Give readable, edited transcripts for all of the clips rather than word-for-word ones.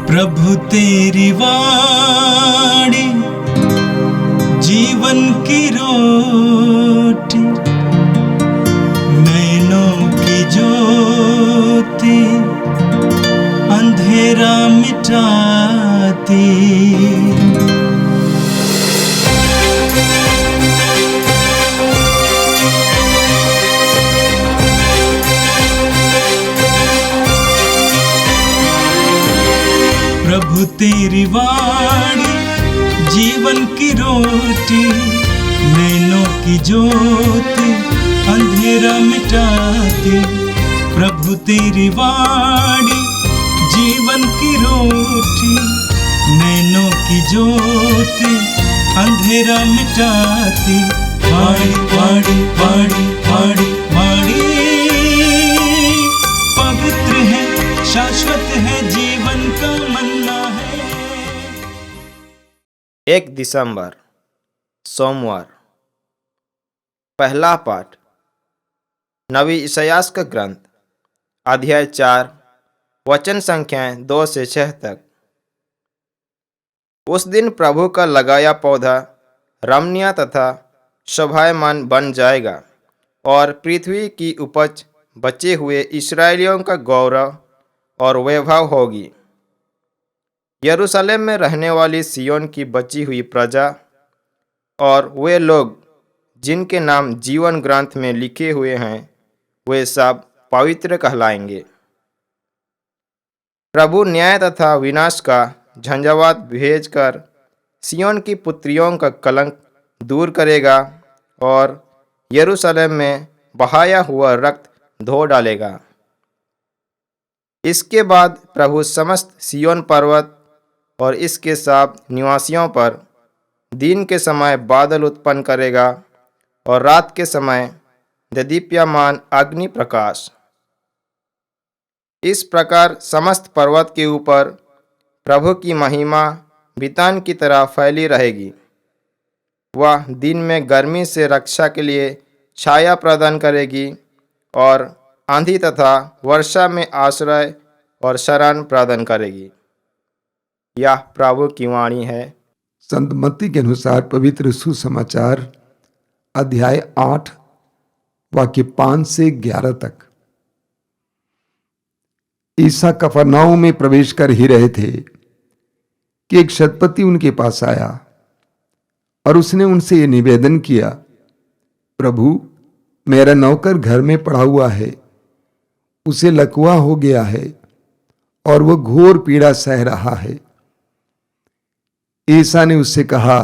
प्रभु तेरी वाणी जीवन की रोटी, नैनों की ज्योति अंधेरा मिटाती। प्रभु तेरी वाणी जीवन की रोटी, नैनों की ज्योति अंधेरा मिटाती। प्रभु तेरी वाणी जीवन की रोटी, नैनों की ज्योति अंधेरा मिटाती। वाणी वाणी वाणी वाणी वाणी पवित्र है, शाश्वत है, जीवन का मन्ना है। 1 दिसंबर सोमवार। पहला पाठ नबी इसायास का ग्रंथ अध्याय 4 वचन संख्याएं 2 से 6 तक। उस दिन प्रभु का लगाया पौधा रमणीय तथा शोभायमान बन जाएगा और पृथ्वी की उपज बचे हुए इस्राएलियों का गौरव और वैभव होगी। यरूशलेम में रहने वाली सियोन की बची हुई प्रजा और वे लोग जिनके नाम जीवन ग्रंथ में लिखे हुए हैं, वे सब पवित्र कहलाएंगे। प्रभु न्याय तथा विनाश का झंझावात भेजकर सियोन की पुत्रियों का कलंक दूर करेगा और यरूशलेम में बहाया हुआ रक्त धो डालेगा। इसके बाद प्रभु समस्त सियोन पर्वत और इसके सब निवासियों पर दिन के समय बादल उत्पन्न करेगा और रात के समय दीप्यमान अग्नि प्रकाश। इस प्रकार समस्त पर्वत के ऊपर प्रभु की महिमा बितान की तरह फैली रहेगी। वह दिन में गर्मी से रक्षा के लिए छाया प्रदान करेगी और आंधी तथा वर्षा में आश्रय और शरण प्रदान करेगी। यह प्रभु की वाणी है। संत मत्ती के अनुसार पवित्र सुसमाचार अध्याय 8 वाक्य 5 से 11 तक। ईसा कफरनहूम में प्रवेश कर ही रहे थे कि एक शतपति उनके पास आया और उसने उनसे ये निवेदन किया, प्रभु, मेरा नौकर घर में पड़ा हुआ है, उसे लकवा हो गया है और वह घोर पीड़ा सह रहा है। ईसा ने उससे कहा,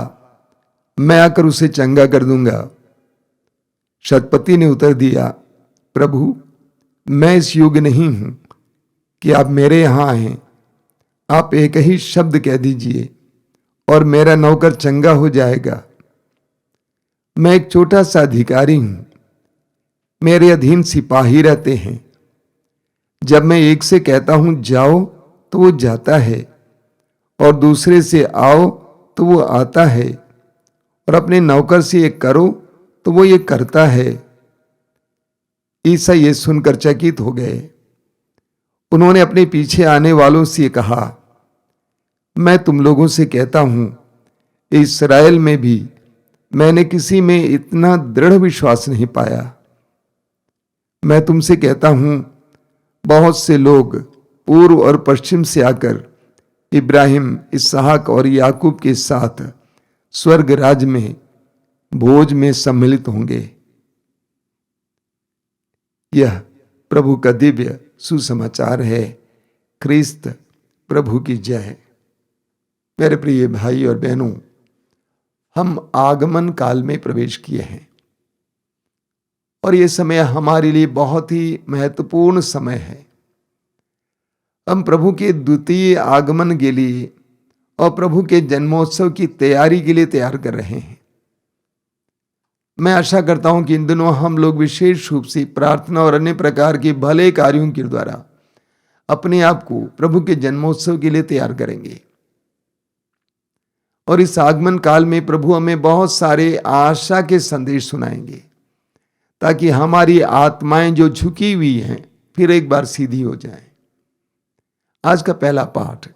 मैं आकर उसे चंगा कर दूंगा। शतपति ने उत्तर दिया, प्रभु, मैं इस योग्य नहीं हूं कि आप मेरे यहां आएं। आप एक ही शब्द कह दीजिए और मेरा नौकर चंगा हो जाएगा। मैं एक छोटा सा अधिकारी हूं, मेरे अधीन सिपाही रहते हैं। जब मैं एक से कहता हूं जाओ तो वो जाता है और दूसरे से आओ तो वो आता है और अपने नौकर से ये करो तो वो ये करता है। ईसा ये सुनकर चकित हो गए। उन्होंने अपने पीछे आने वालों से कहा, मैं तुम लोगों से कहता हूं, इस्राएल में भी मैंने किसी में इतना दृढ़ विश्वास नहीं पाया। मैं तुमसे कहता हूं, बहुत से लोग पूर्व और पश्चिम से आकर इब्राहिम, इसहाक और याकूब के साथ स्वर्ग राज्य में भोज में सम्मिलित होंगे। यह प्रभु का दिव्य सुसमाचार है। ख्रिस्त प्रभु की जय। मेरे प्रिय भाई और बहनों, हम आगमन काल में प्रवेश किए हैं और यह समय हमारे लिए बहुत ही महत्वपूर्ण समय है। हम प्रभु के द्वितीय आगमन के लिए और प्रभु के जन्मोत्सव की तैयारी के लिए तैयार कर रहे हैं। मैं आशा करता हूं कि इन दिनों हम लोग विशेष रूप से प्रार्थना और अन्य प्रकार के भले कार्यों के द्वारा अपने आप को प्रभु के जन्मोत्सव के लिए तैयार करेंगे। और इस आगमन काल में प्रभु हमें बहुत सारे आशा के संदेश सुनाएंगे ताकि हमारी आत्माएं जो झुकी हुई हैं फिर एक बार सीधी हो जाएं। आज का पहला पाठ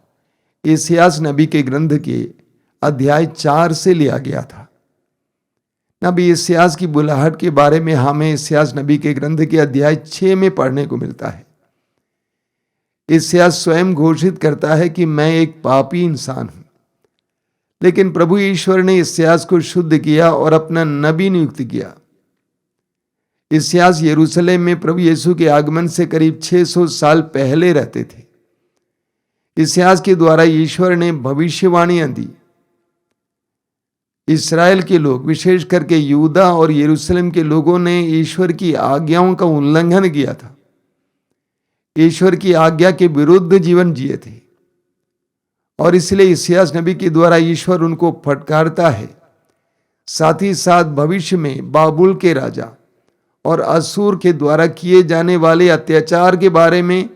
इस्यास नबी के ग्रंथ के अध्याय 4 से लिया गया था। नबी इस्यास की बुलाहट के बारे में हमें इस्यास नबी के ग्रंथ के अध्याय 6 में पढ़ने को मिलता है। इस्यास स्वयं घोषित करता है कि मैं एक पापी इंसान हूं, लेकिन प्रभु ईश्वर ने इस्यास को शुद्ध किया और अपना नबी नियुक्त किया। इस्यास यरूशलेम में प्रभु यीशु के आगमन से करीब 600 साल पहले रहते थे। इस्यास के द्वारा ईश्वर ने भविष्यवाणियां दी। इस्राएल के लोग, विशेष करके यहूदा और यरूशलेम के लोगों ने ईश्वर की आज्ञाओं का उल्लंघन किया था, ईश्वर की आज्ञा के विरुद्ध जीवन जिए थे, और इसलिए इस्यास नबी के द्वारा ईश्वर उनको फटकारता है। साथ ही साथ भविष्य में बाबुल के राजा और असूर के द्वारा किए जाने वाले अत्याचार के बारे में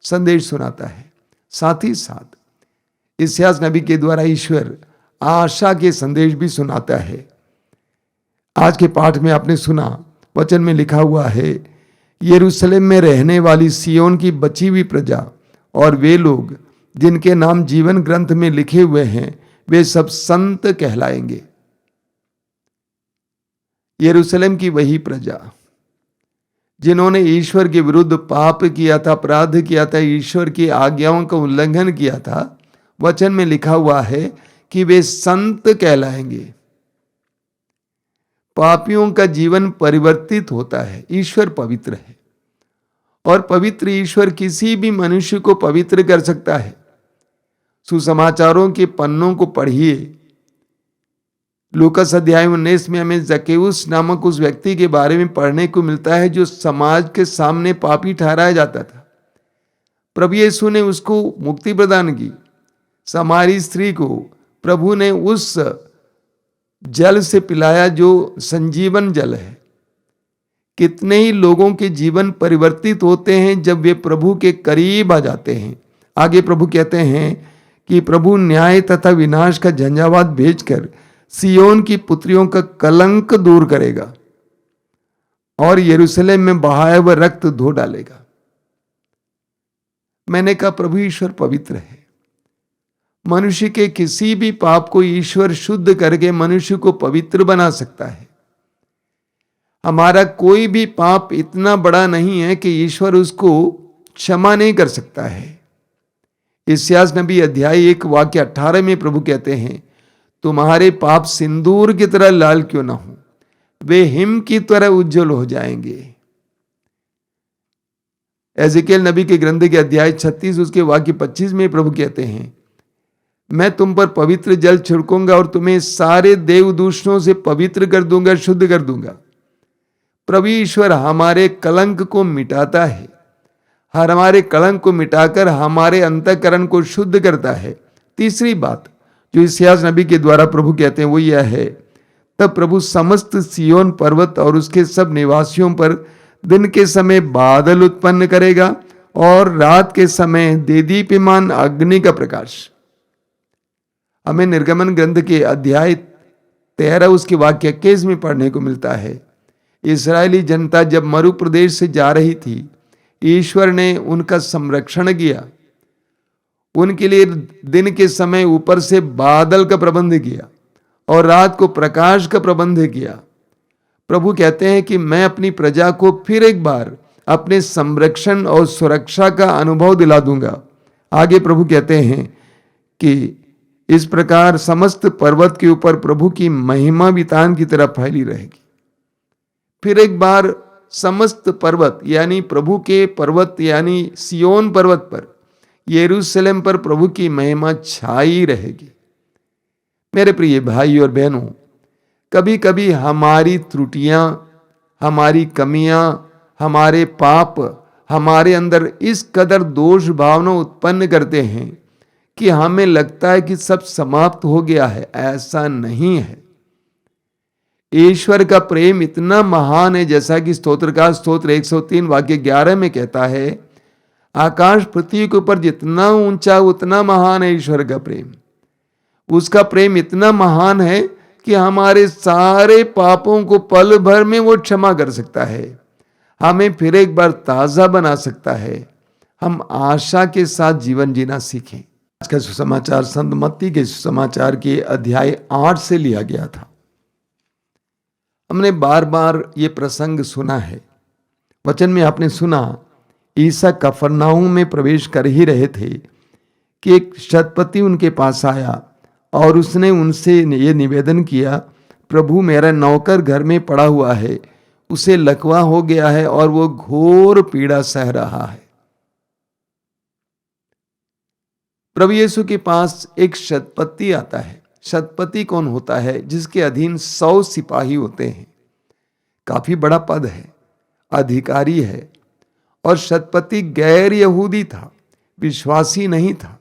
संदेश सुनाता है। साथ ही साथ इस्यास नबी के द्वारा ईश्वर आशा के संदेश भी सुनाता है। आज के पाठ में आपने सुना, वचन में लिखा हुआ है, यरूशलेम में रहने वाली सियोन की बची हुई प्रजा और वे लोग जिनके नाम जीवन ग्रंथ में लिखे हुए हैं, वे सब संत कहलाएंगे। यरूशलेम की वही प्रजा जिन्होंने ईश्वर के विरुद्ध पाप किया था, अपराध किया था, ईश्वर की आज्ञाओं का उल्लंघन किया था, वचन में लिखा हुआ है कि वे संत कहलाएंगे। पापियों का जीवन परिवर्तित होता है। ईश्वर पवित्र है और पवित्र ईश्वर किसी भी मनुष्य को पवित्र कर सकता है। सुसमाचारों के पन्नों को पढ़िए। लूकास अध्याय 19 में हमें जक्केउस नामक उस व्यक्ति के बारे में पढ़ने को मिलता है जो समाज के सामने पापी ठहराया जाता था। प्रभु यीशु ने उसको मुक्ति प्रदान की। सामारी स्त्री को प्रभु ने उस जल से पिलाया जो संजीवन जल है। कितने ही लोगों के जीवन परिवर्तित होते हैं जब वे प्रभु के करीब आ जाते हैं। आगे प्रभु कहते हैं कि प्रभु न्याय तथा विनाश का झंझावात भेजकर सियोन की पुत्रियों का कलंक दूर करेगा और यरूशलेम में बहाया हुआ रक्त धो डालेगा। मैंने कहा प्रभु ईश्वर पवित्र है। मनुष्य के किसी भी पाप को ईश्वर शुद्ध करके मनुष्य को पवित्र बना सकता है। हमारा कोई भी पाप इतना बड़ा नहीं है कि ईश्वर उसको क्षमा नहीं कर सकता है। इस्यास नबी अध्याय 1 वाक्य 18 में प्रभु कहते हैं, तुम्हारे पाप सिंदूर की तरह लाल क्यों ना हो, वे हिम की तरह उज्जवल हो जाएंगे। एजेकिएल नबी के ग्रंथ के अध्याय 36 उसके वाक्य 25 में प्रभु कहते हैं, मैं तुम पर पवित्र जल छिड़कूंगा और तुम्हें सारे देव दूषणों से पवित्र कर दूंगा, शुद्ध कर दूंगा। प्रभु ईश्वर हमारे कलंक को मिटाता है। हमारे कलंक को मिटाकर हमारे अंतःकरण को शुद्ध करता है। तीसरी बात जो इस्यास नबी के द्वारा प्रभु कहते हैं वो यह है, तब प्रभु समस्त सियोन पर्वत और उसके सब निवासियों पर दिन के समय बादल उत्पन्न करेगा और रात के समय देदीप्यमान अग्नि का प्रकाश। हमें निर्गमन ग्रंथ के अध्याय 13 उसके वाक्य 21 में पढ़ने को मिलता है। इस्राएली जनता जब मरु प्रदेश से जा रही थी, ईश्वर ने उनका संरक्षण किया। उनके लिए दिन के समय ऊपर से बादल का प्रबंध किया और रात को प्रकाश का प्रबंध किया। प्रभु कहते हैं कि मैं अपनी प्रजा को फिर एक बार अपने संरक्षण और सुरक्षा का अनुभव दिला दूंगा। आगे प्रभु कहते हैं कि इस प्रकार समस्त पर्वत के ऊपर प्रभु की महिमा बितान की तरह फैली रहेगी। फिर एक बार समस्त पर्वत यानी प्रभु के पर्वत यानी सियोन पर्वत पर, यरूशलेम पर प्रभु की महिमा छाई रहेगी। मेरे प्रिय भाई और बहनों, कभी कभी हमारी त्रुटियां, हमारी कमियां, हमारे पाप हमारे अंदर इस कदर दोष भावना उत्पन्न करते हैं कि हमें लगता है कि सब समाप्त हो गया है। ऐसा नहीं है। ईश्वर का प्रेम इतना महान है, जैसा कि स्तोत्रकार स्तोत्र 103 वाक्य 11 में कहता है, आकाश पृथ्वी के ऊपर जितना ऊंचा उतना महान है ईश्वर का प्रेम। उसका प्रेम इतना महान है कि हमारे सारे पापों को पल भर में वो क्षमा कर सकता है, हमें फिर एक बार ताजा बना सकता है। हम आशा के साथ जीवन जीना सीखें। आज का सुसमाचार संत मत्ती के सुसमाचार के अध्याय 8 से लिया गया था। हमने बार बार ये प्रसंग सुना है। वचन में आपने सुना, ईसा कफरनाहूम में प्रवेश कर ही रहे थे कि एक शतपति उनके पास आया और उसने उनसे ये निवेदन किया, प्रभु मेरा नौकर घर में पड़ा हुआ है, उसे लकवा हो गया है और वो घोर पीड़ा सह रहा है। प्रभु यीशु के पास एक शतपति आता है। शतपति कौन होता है? जिसके अधीन 100 सिपाही होते हैं। काफी बड़ा पद है, अधिकारी है। और शतपति गैर यहूदी था, विश्वासी नहीं था,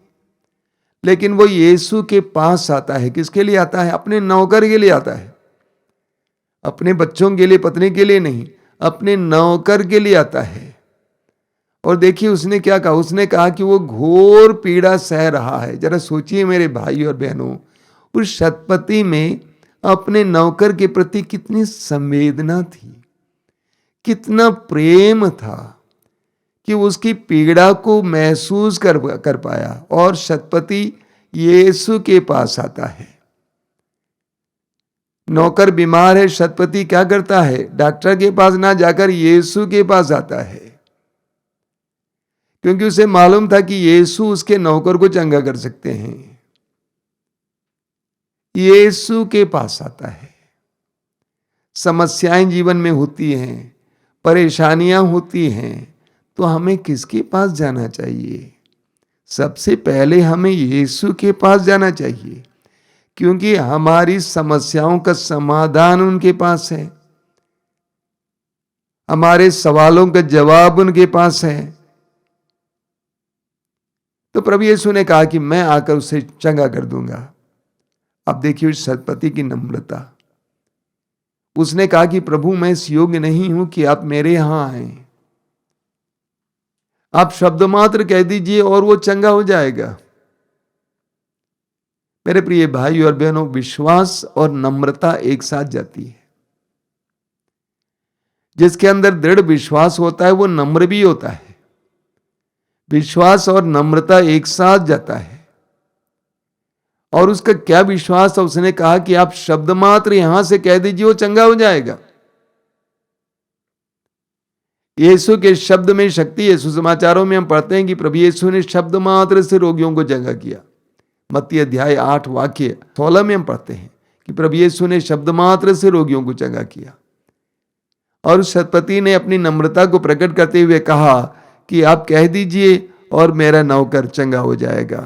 लेकिन वो यीशु के पास आता है। किसके लिए आता है? अपने नौकर के लिए आता है। अपने बच्चों के लिए, पत्नी के लिए नहीं, अपने नौकर के लिए आता है। और देखिए उसने क्या कहा? उसने कहा कि वो घोर पीड़ा सह रहा है। जरा सोचिए मेरे भाई और बहनों, उस शतपति में अपने नौकर के प्रति कितनी संवेदना थी, कितना प्रेम था कि उसकी पीड़ा को महसूस कर पाया। और शतपति यीशु के पास आता है। नौकर बीमार है, शतपति क्या करता है? डॉक्टर के पास ना जाकर यीशु के पास आता है, क्योंकि उसे मालूम था कि यीशु उसके नौकर को चंगा कर सकते हैं। यीशु के पास आता है। समस्याएं जीवन में होती हैं, परेशानियां होती हैं, तो हमें किसके पास जाना चाहिए? सबसे पहले हमें यीशु के पास जाना चाहिए, क्योंकि हमारी समस्याओं का समाधान उनके पास है, हमारे सवालों का जवाब उनके पास है। तो प्रभु यीशु ने कहा कि मैं आकर उसे चंगा कर दूंगा। अब देखिए उस शतपति की नम्रता। उसने कहा कि प्रभु मैं इस योग्य नहीं हूं कि आप मेरे यहां आए, आप शब्द मात्र कह दीजिए और वो चंगा हो जाएगा। मेरे प्रिय भाई और बहनों, विश्वास और नम्रता एक साथ जाती है। जिसके अंदर दृढ़ विश्वास होता है वो नम्र भी होता है। विश्वास और नम्रता एक साथ जाता है। और उसका क्या विश्वास है? उसने कहा कि आप शब्द मात्र यहां से कह दीजिए, वो चंगा हो जाएगा। यीशु के शब्द में शक्ति है। सुसमाचारों में हम पढ़ते हैं कि प्रभु यीशु ने शब्द मात्र से रोगियों को चंगा किया। मत्ती अध्याय 8 वाक्य 16 में हम पढ़ते हैं कि प्रभु यीशु ने शब्द मात्र से रोगियों को चंगा किया। और उस शतपति ने अपनी नम्रता को प्रकट करते हुए कहा कि आप कह दीजिए और मेरा नौकर चंगा हो जाएगा।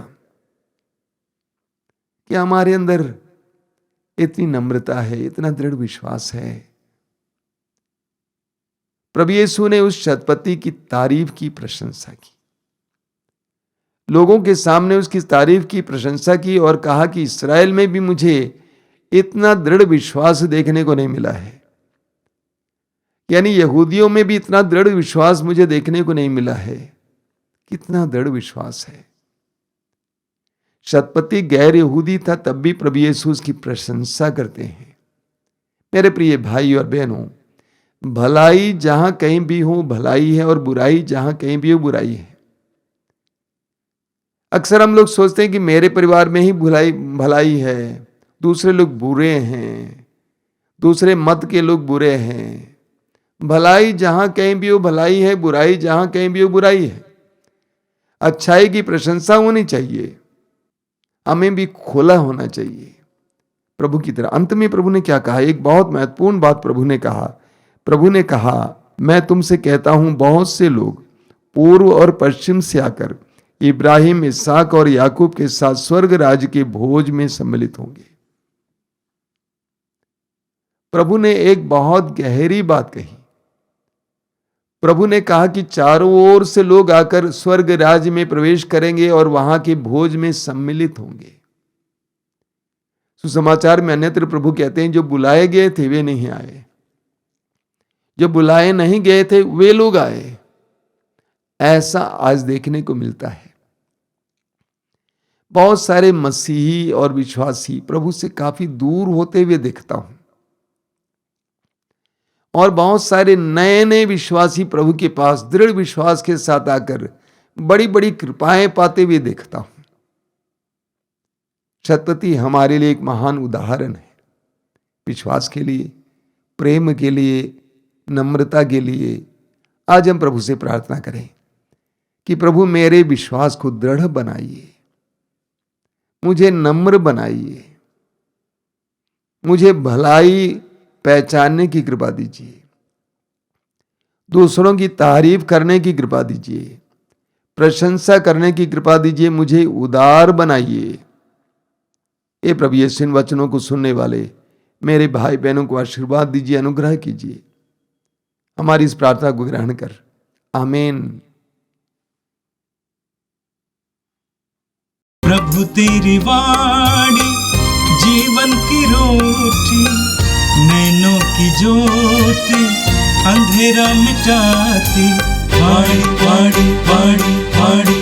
क्या हमारे अंदर इतनी नम्रता है, इतना दृढ़ विश्वास है? प्रभु यीशु ने उस शतपति की तारीफ की, प्रशंसा की, लोगों के सामने उसकी तारीफ की, प्रशंसा की और कहा कि इस्राएल में भी मुझे इतना दृढ़ विश्वास देखने को नहीं मिला है। यानी यहूदियों में भी इतना दृढ़ विश्वास मुझे देखने को नहीं मिला है। कितना दृढ़ विश्वास है। शतपति गैर यहूदी था, तब भी प्रभु यीशु उसकी प्रशंसा करते हैं। मेरे प्रिय भाई और बहनों, भलाई जहां कहीं भी हो भलाई है और बुराई जहां कहीं भी हो बुराई है। अक्सर हम लोग सोचते हैं कि मेरे परिवार में ही भलाई है, दूसरे लोग बुरे हैं, दूसरे मत के लोग बुरे हैं। भलाई जहां कहीं भी हो भलाई है, बुराई जहां कहीं भी हो बुराई है। अच्छाई की प्रशंसा होनी चाहिए, हमें भी खुला होना चाहिए प्रभु की तरह। अंत में प्रभु ने क्या कहा? एक बहुत महत्वपूर्ण बात प्रभु ने कहा। प्रभु ने कहा, मैं तुमसे कहता हूं बहुत से लोग पूर्व और पश्चिम से आकर इब्राहिम, इसहाक और याकूब के साथ स्वर्ग राज्य के भोज में सम्मिलित होंगे। प्रभु ने एक बहुत गहरी बात कही। प्रभु ने कहा कि चारों ओर से लोग आकर स्वर्ग राज्य में प्रवेश करेंगे और वहां के भोज में सम्मिलित होंगे। सुसमाचार में अन्यत्र प्रभु कहते हैं, जो बुलाए गए थे वे नहीं आए, जो बुलाए नहीं गए थे वे लोग आए। ऐसा आज देखने को मिलता है। बहुत सारे मसीही और विश्वासी प्रभु से काफी दूर होते हुए देखता हूं, और बहुत सारे नए नए विश्वासी प्रभु के पास दृढ़ विश्वास के साथ आकर बड़ी बड़ी कृपाएं पाते हुए देखता हूं। शतपति हमारे लिए एक महान उदाहरण है, विश्वास के लिए, प्रेम के लिए, नम्रता के लिए। आज हम प्रभु से प्रार्थना करें कि प्रभु मेरे विश्वास को दृढ़ बनाइए, मुझे नम्र बनाइए, मुझे भलाई पहचानने की कृपा दीजिए, दूसरों की तारीफ करने की कृपा दीजिए, प्रशंसा करने की कृपा दीजिए, मुझे उदार बनाइए। ये प्रभु यीशु इन वचनों को सुनने वाले मेरे भाई बहनों को आशीर्वाद दीजिए, अनुग्रह कीजिए। हमारी इस प्रार्थना को ग्रहण कर, आमीन। प्रभु तेरी वाणी जीवन की रोटी, नैनों की ज्योति अंधेरा मिटाती। वाणी वाणी वाणी वाणी